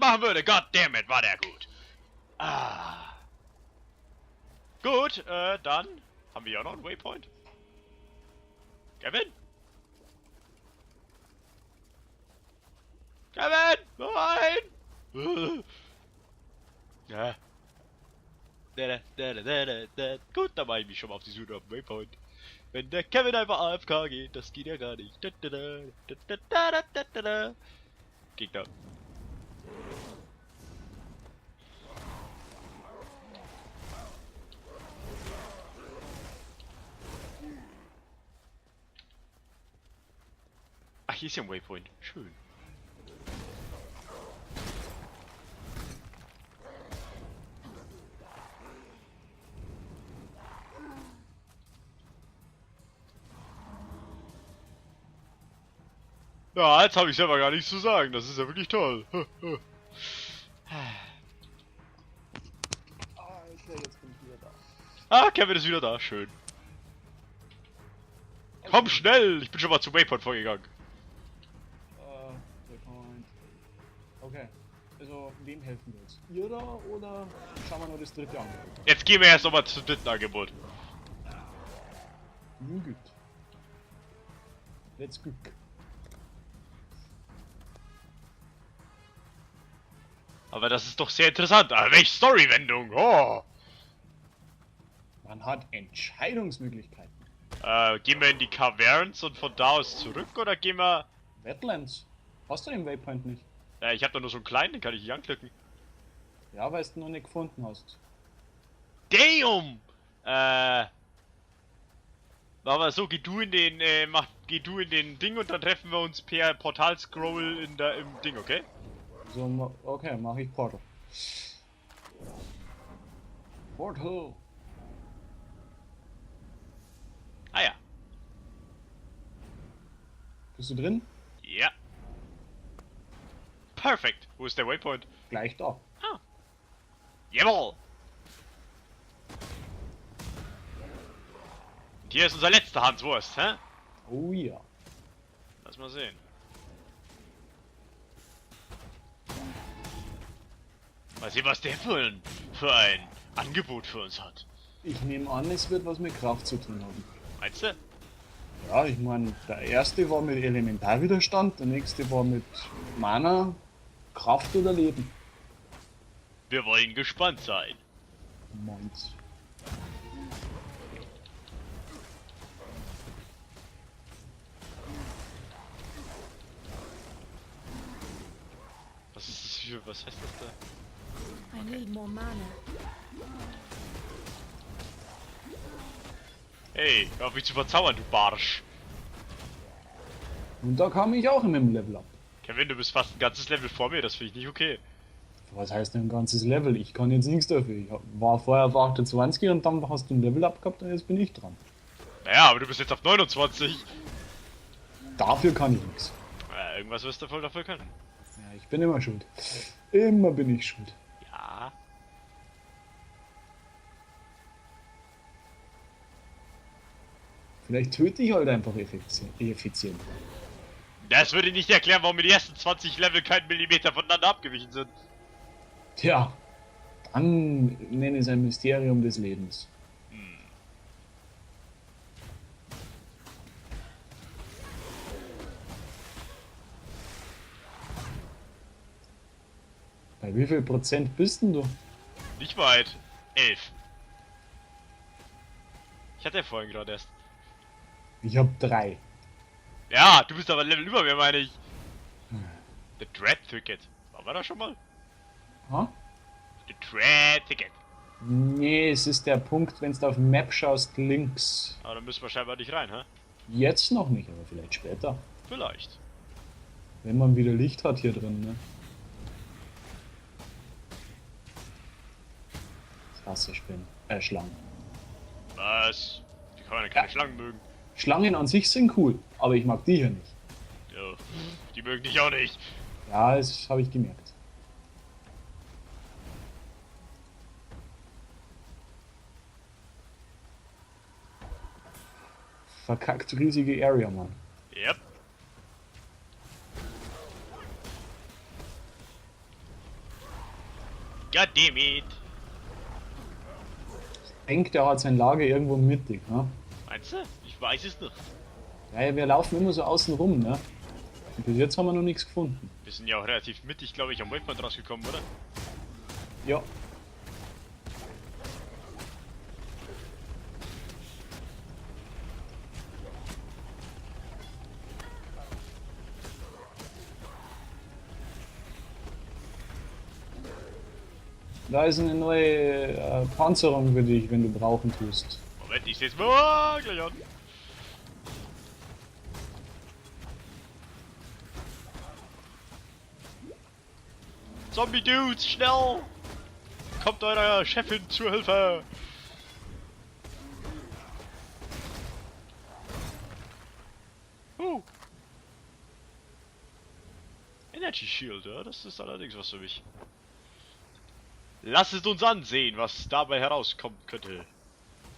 machen würde. Goddammit, war der gut. Ah. Gut, dann haben wir ja noch einen Waypoint. Kevin? Kevin! Nein! Ja. Gut, da mache ich mich schon mal auf die Suche auf dem Waypoint. Wenn der Kevin einfach AFK geht, das geht ja gar nicht. Gegner. Ach, hier ist ja ein Waypoint. Schön. Ja, jetzt habe ich selber gar nichts zu sagen. Das ist ja wirklich toll. Jetzt bin ich wieder da. Ah, Kevin ist wieder da. Schön. Komm schnell! Ich bin schon mal zum Waypoint vorgegangen. Waypoint. Okay. Also, wem helfen wir jetzt? Ihr da oder schauen wir noch das dritte an? Jetzt gehen wir erst nochmal zum dritten Angebot. Gut. Let's go. Aber das ist doch sehr interessant. Ah, welche Story-Wendung? Oh! Man hat Entscheidungsmöglichkeiten. Gehen wir in die Caverns und von da aus zurück oder gehen wir... Wetlands. Hast du den Waypoint nicht? Ich habe da nur so einen kleinen, den kann ich nicht anklicken. Ja, weil du noch nicht gefunden hast. Damn! Aber so, geh du in den, geh du in den Ding und dann treffen wir uns per Portal-Scroll im Ding, okay? So, okay, mach ich Portal. Portal. Ah ja. Bist du drin? Ja. Perfekt. Wo ist der Waypoint? Gleich da. Ah. Jawohl. Und hier ist unser letzter Hanswurst, hä? Oh ja. Lass mal sehen. Mal sehen, was der für ein Angebot für uns hat. Ich nehme an, es wird was mit Kraft zu tun haben. Meinst du? Ja, ich meine, der erste war mit Elementarwiderstand, der nächste war mit Mana, Kraft oder Leben. Wir wollen gespannt sein. Meins. Was ist das für, was heißt das da? I need more mana. Hey, hör auf mich zu verzaubern, du Barsch. Und da kam ich auch in meinem Level up. Kevin, du bist fast ein ganzes Level vor mir, das finde ich nicht okay. Was heißt denn ein ganzes Level? Ich kann jetzt nichts dafür. Ich war vorher auf 28 und dann hast du ein Level up gehabt und jetzt bin ich dran. Naja, aber du bist jetzt auf 29. Dafür kann ich nichts. Irgendwas wirst du voll dafür können. Ja, ich bin immer schuld. Immer bin ich schuld. Ja. Vielleicht töte ich halt einfach effizient. Das würde nicht erklären, warum mir die ersten 20 Level keinen Millimeter voneinander abgewichen sind. Tja, dann nenne es ein Mysterium des Lebens. Bei wie viel Prozent bist denn du? Nicht weit. 11. Ich hatte ja vorhin gerade erst. Ich hab 3. Ja, du bist aber Level über mir, meine ich. The Dread Thicket. Waren wir da schon mal? Ha? The Dread Thicket. Nee, es ist der Punkt, wenn du auf Map schaust, links. Aber da müssen wir scheinbar nicht rein, hä? Jetzt noch nicht, aber vielleicht später. Vielleicht. Wenn man wieder Licht hat hier drin, ne? Ich hasse Spinnen. Schlangen. Was? Wie kann man denn keine Schlangen mögen? Schlangen an sich sind cool, aber ich mag die hier nicht. Ja, die mögen dich auch nicht. Ja, das habe ich gemerkt. Verkackt riesige Area, Mann. Yep. Goddammit. Ich denke, der hat sein Lager irgendwo mittig, ne? Meinst du? Ich weiß es nicht. Ja, wir laufen immer so außen rum, ne? Und bis jetzt haben wir noch nichts gefunden. Wir sind ja auch relativ mittig, glaube ich, am Waypoint rausgekommen, oder? Ja. Da ist eine neue Panzerung für dich, wenn du brauchen tust. Moment, ich seh's mal gleich an. Zombie-Dudes, schnell! Kommt eurer Chefin zur Hilfe! Energy Shield, ja, das ist allerdings was für mich. Lasst es uns ansehen, was dabei herauskommen könnte.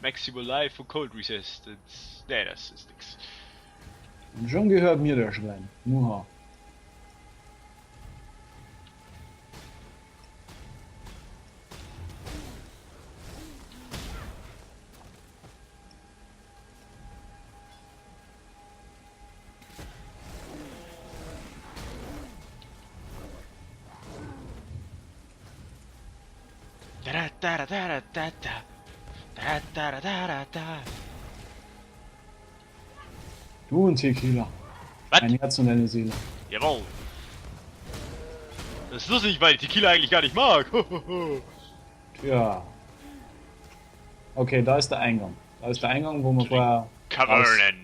Maximal Life und Cold Resistance. Nee, das ist nix. Und schon gehört mir der Schrein. Muha. Da da da da da da da da da da da da. Du und Tequila. Was? Ein Herz und eine Seele. Jawohl. Das ist lustig, weil ich Tequila eigentlich gar nicht mag. Tja. Okay, da ist der Eingang. Da ist der Eingang, wo wir vorher... Kavernen.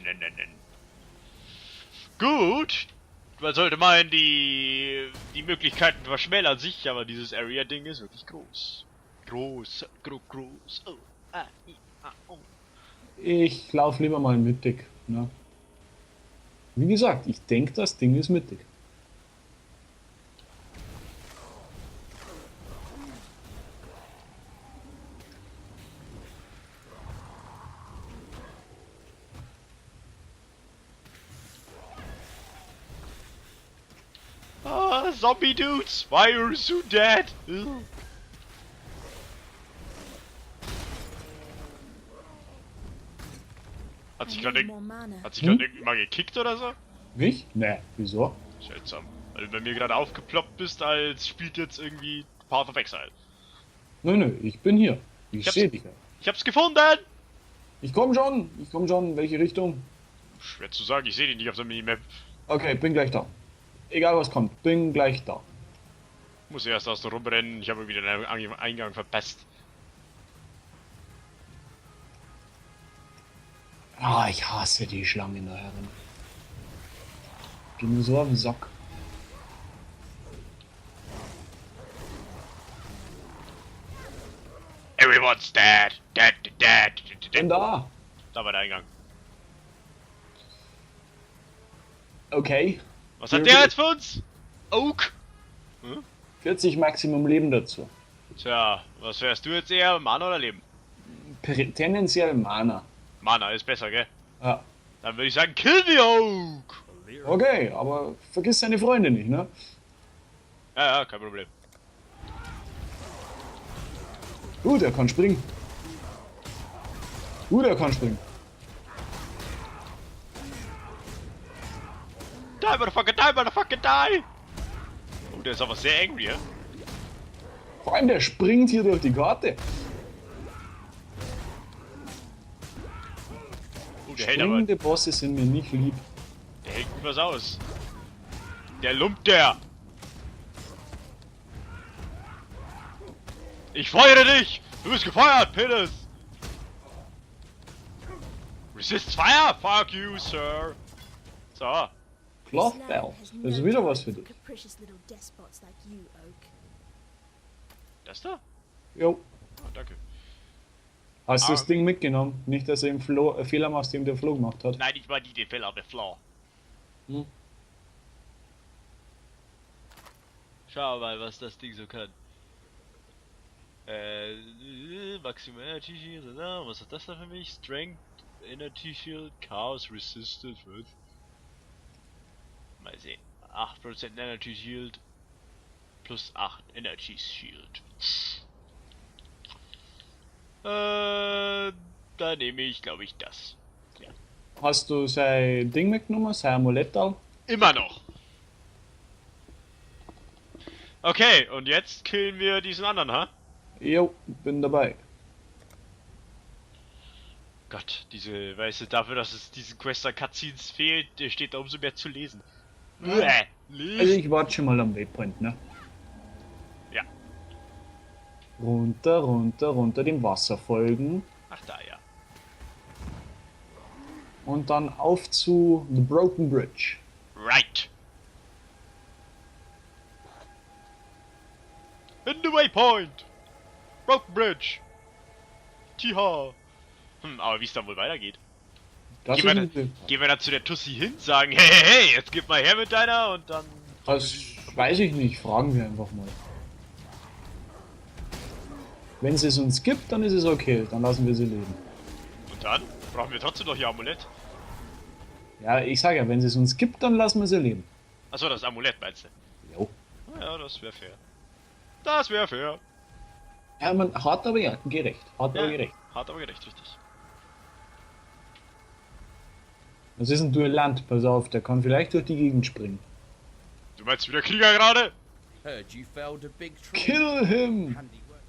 Gut. Man sollte meinen, die Möglichkeiten verschmälern sich, aber dieses Area-Ding ist wirklich groß. Groß. Oh. Oh. Ich laufe lieber mal mittig. Ne? Wie gesagt, ich denke, das Ding ist mittig. Ah, Zombie Dudes, why are you so dead? Ugh. Hat I sich need gerade more mana. irgendwie mal gekickt oder so? Mich? Ne, wieso? Seltsam. Weil du bei mir gerade aufgeploppt bist, als spielt jetzt irgendwie Path of Exile. Nö, ich bin hier. Ich hab's- sehe dich ja. Ich hab's gefunden! Ich komm schon. In welche Richtung? Schwer zu sagen, ich sehe dich nicht auf der Minimap. Okay, bin gleich da. Egal was kommt, bin gleich da. Muss erst aus der rumrennen, ich habe wieder den Eingang verpasst. Ah, ich hasse die Schlangen da herin. Geh mir so auf den Sack. Everyone's dead! Bin da. Da war der Eingang. Okay. Was hat der jetzt für uns? Oak? 40 Maximum Leben dazu. Tja, was wärst du jetzt eher? Mana oder Leben? Tendenziell Mana. Mana ist besser, gell? Ja. Dann würde ich sagen, kill the Oak! Okay, aber vergiss deine Freunde nicht, ne? Ja, kein Problem. Gut, er kann springen. Gut, er kann springen. Die, motherfucker, die! Oh, der ist aber sehr angry, ja? Vor allem, der springt hier durch die Karte. Oh, der hält aber, Springende Bosse sind mir nicht lieb. der hält gut was aus. Der Lump, der! Ich feuere dich! Du bist gefeuert, Penis! Resist fire? Fuck you, sir! So. Cloth Bell. Das ist wieder was für dich. Capricious little despots like you, Oak. Das da? Jo. Ah, danke. Hast du das Ding mitgenommen? Nicht, dass er im Fehler machst, den der Flo gemacht hat. Nein, ich war die, den Fell auf der Floor. Hm. Schau mal, was das Ding so kann. Maximum Energy Shield, was hat das da für mich? Strength, Energy Shield, Chaos Resisted, was? Mal sehen. 8% Energy Shield Plus 8 Energy Shield. Da nehme ich, glaube ich, das. Ja. Hast du sein Ding mitgenommen, sein Amulett da? Immer noch. Okay, und jetzt killen wir diesen anderen, ha? Jo, bin dabei. Gott, weißt du, dafür, dass es diesen Quester Cutscenes fehlt, steht da umso mehr zu lesen. Also Lesen. ich warte schon mal am Waypoint, ne? Ja. Runter, runter, runter dem Wasser folgen. Ach da, ja. Und dann auf zu The Broken Bridge. Right. In the Waypoint. Broken Bridge. Tiha. Aber wie es dann wohl weitergeht. Das Gehen ist wir, ein gehen wir dann zu der Tussi hin, sagen, hey, hey, hey, jetzt gib mal her mit deiner und dann... Das weiß ich nicht, fragen wir einfach mal. Wenn sie es uns gibt, dann ist es okay, dann lassen wir sie leben. Und dann brauchen wir trotzdem noch ihr Amulett. Ja, ich sage ja, wenn sie es uns gibt, dann lassen wir sie leben. Achso, das Amulett meinst du? Jo. Ja, das wäre fair. Das wäre fair. Ja, man hat aber ja gerecht. Hat aber gerecht. Hart aber gerecht, richtig. Das ist ein Duellant, pass auf, der kann vielleicht durch die Gegend springen. Du meinst wieder Krieger gerade? Heard you felled a big tree. Kill him! Handy work.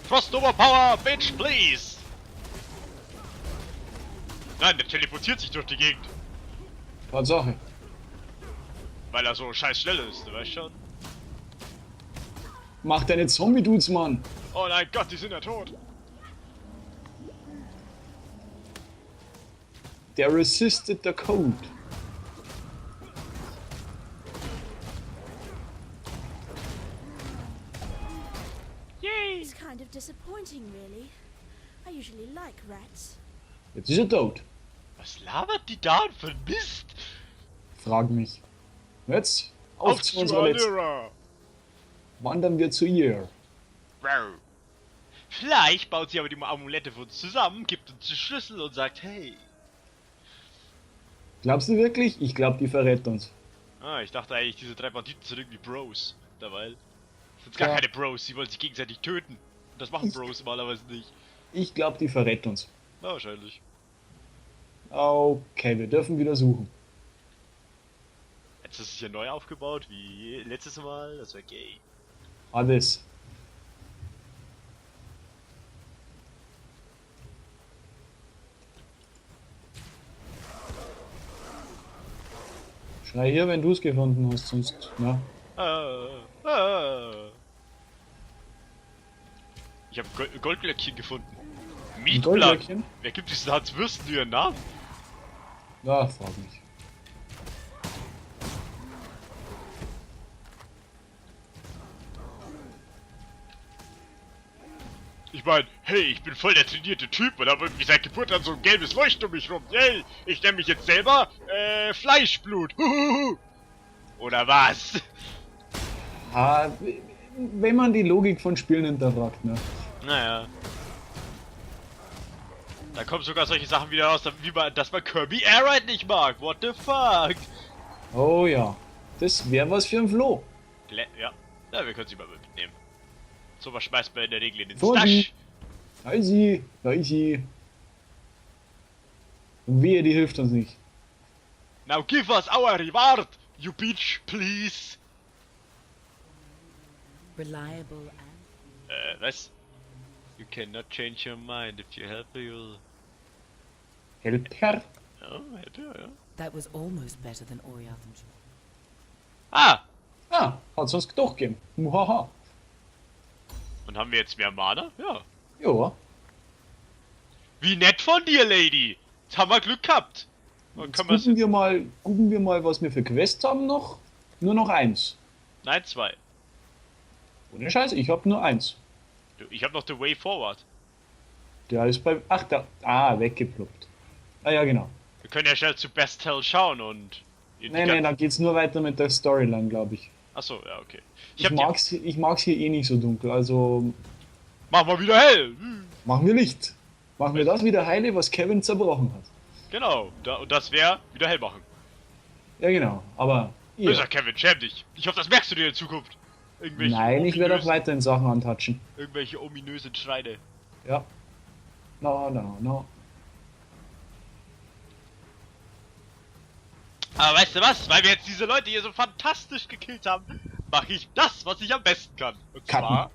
Frost Overpower, bitch, please! Nein, der teleportiert sich durch die Gegend, Tatsache. weil er so scheiß schnell ist, du weißt schon. Mach deine Zombie-Dudes, Mann! Oh mein Gott, die sind ja tot. Der resisted the code. Yay! It's kind of disappointing, really. I usually like rats. Jetzt ist er tot. Was labert die da für ein Mist? Frag mich. Jetzt auf zu zu unserer letzten. Alira! Wandern wir zu ihr. Wow. Vielleicht baut sie aber die Amulette für uns zusammen, gibt uns den Schlüssel und sagt, hey. Glaubst du wirklich? Ich glaube, die verrät uns. Ah, ich dachte eigentlich, diese drei Banditen sind irgendwie Bros. Dabei sind gar Ja. keine Bros, sie wollen sich gegenseitig töten. Und das machen Bros normalerweise nicht. Ich glaube, die verrät uns. Na, wahrscheinlich. Okay, wir dürfen wieder suchen. Jetzt ist es hier neu aufgebaut, wie letztes Mal, das wäre gay. Alles. Schrei hier, wenn du es gefunden hast, sonst, ne? Ich habe Goldglöckchen gefunden. Ein Mietplan. Goldlöckchen? Wer gibt diesen Hans Würsten ihren Namen? Ja, frag mich. Ich meine, hey, ich bin voll der trainierte Typ und habe irgendwie seit Geburt an so ein gelbes Leuchten um mich rum. Yay, ich nenne mich jetzt selber, Fleischblut. Huhuhu. Oder was? Ah, wenn man die Logik von Spielen hinterfragt, ne? Naja. Da kommen sogar solche Sachen wieder raus, wie man, dass man Kirby Air Ride nicht mag. What the fuck? Oh ja, das wäre was für ein Flo. Ja, wir können sie mal mitnehmen. So was schmeißt man in der Regel in den Vorsicht. Stash. Da ist sie. Und wehe, die hilft uns nicht. Now give us our reward, you bitch, please. Reliable and Was? You cannot change your mind if you help you'll... Helper? Ja, hätte, ja. that was almost better than Oriathan. Ah! Ah, hat's uns doch gegeben. Muhaha. Und haben wir jetzt mehr Mana? Ja. Ja. Wie nett von dir, Lady! Jetzt haben wir Glück gehabt. Und Jetzt können wir... gucken wir mal, was wir für Quests haben noch. Nur noch eins. Nein, 2. Ohne Scheiße, ich habe nur eins. Ich habe noch The Way Forward. Der ist bei... Ach, da... Ah, weggeploppt. Ah ja, genau. Wir können ja schnell zu Best Tell schauen und... Nein, da geht's nur weiter mit der Storyline, glaube ich. Achso, ja, okay. Ich mag's hier eh nicht so dunkel, also Mach mal wieder hell! machen wir Licht. Machen wir das wieder heile, was Kevin zerbrochen hat. Genau, und das wäre wieder hell machen. Ja, genau. Aber ihr. Böser Kevin, schäm dich. Ich hoffe, das merkst du dir in Zukunft. Irgendwelche Nein, ich werde auch ominösen- weiterhin Sachen antatschen. Irgendwelche ominösen Schreine. Ja. No. Aber weißt du was? Weil wir jetzt diese Leute hier so fantastisch gekillt haben, mache ich das, was ich am besten kann. Und Cutten. zwar